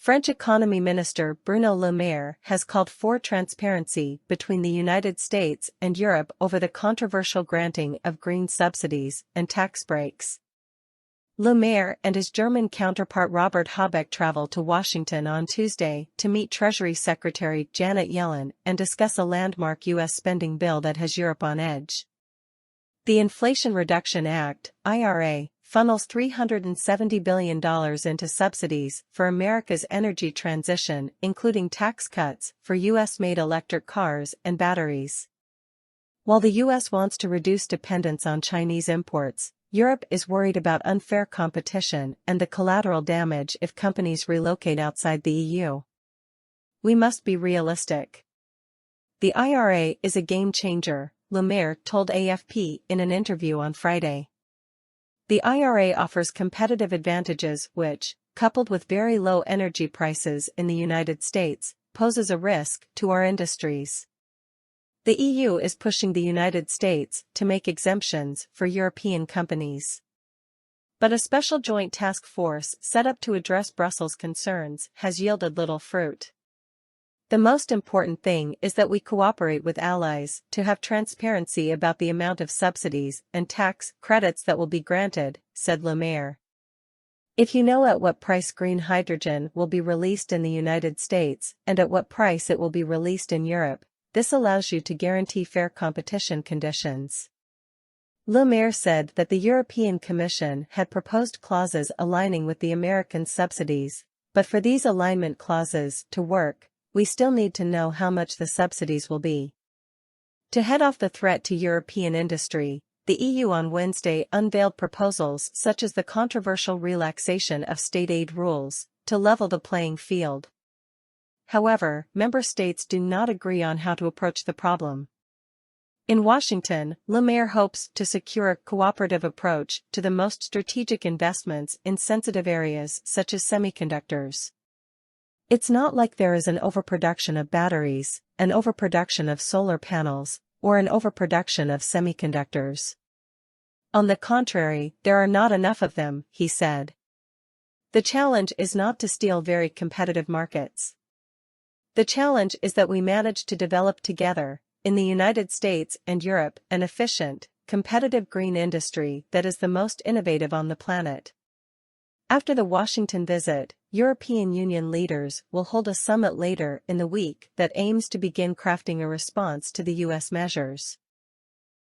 French Economy Minister Bruno Maire has called for transparency between the United States and Europe over the controversial granting of green subsidies and tax breaks. Maire and his German counterpart Robert Habeck travel to Washington on Tuesday to meet Treasury Secretary Janet Yellen and discuss a landmark U.S. spending bill that has Europe on edge. The Inflation Reduction Act, IRA, funnels $370 billion into subsidies for America's energy transition, including tax cuts for U.S.-made electric cars and batteries. While the U.S. wants to reduce dependence on Chinese imports, Europe is worried about unfair competition and the collateral damage if companies relocate outside the EU. We must be realistic. The IRA is a game changer, Maire told AFP in an interview on Friday. The IRA offers competitive advantages which, coupled with very low energy prices in the United States, poses a risk to our industries. The EU is pushing the United States to make exemptions for European companies. But a special joint task force set up to address Brussels' concerns has yielded little fruit. The most important thing is that we cooperate with allies to have transparency about the amount of subsidies and tax credits that will be granted, said Maire. If you know at what price green hydrogen will be released in the United States and at what price it will be released in Europe, this allows you to guarantee fair competition conditions. Maire said that the European Commission had proposed clauses aligning with the American subsidies, but for these alignment clauses to work, we still need to know how much the subsidies will be. To head off the threat to European industry, the EU on Wednesday unveiled proposals such as the controversial relaxation of state aid rules to level the playing field. However, member states do not agree on how to approach the problem. In Washington, Maire hopes to secure a cooperative approach to the most strategic investments in sensitive areas such as semiconductors. It's not like there is an overproduction of batteries, an overproduction of solar panels, or an overproduction of semiconductors. On the contrary, there are not enough of them, he said. The challenge is not to steal very competitive markets. The challenge is that we manage to develop together, in the United States and Europe, an efficient, competitive green industry that is the most innovative on the planet. After the Washington visit, European Union leaders will hold a summit later in the week that aims to begin crafting a response to the U.S. measures.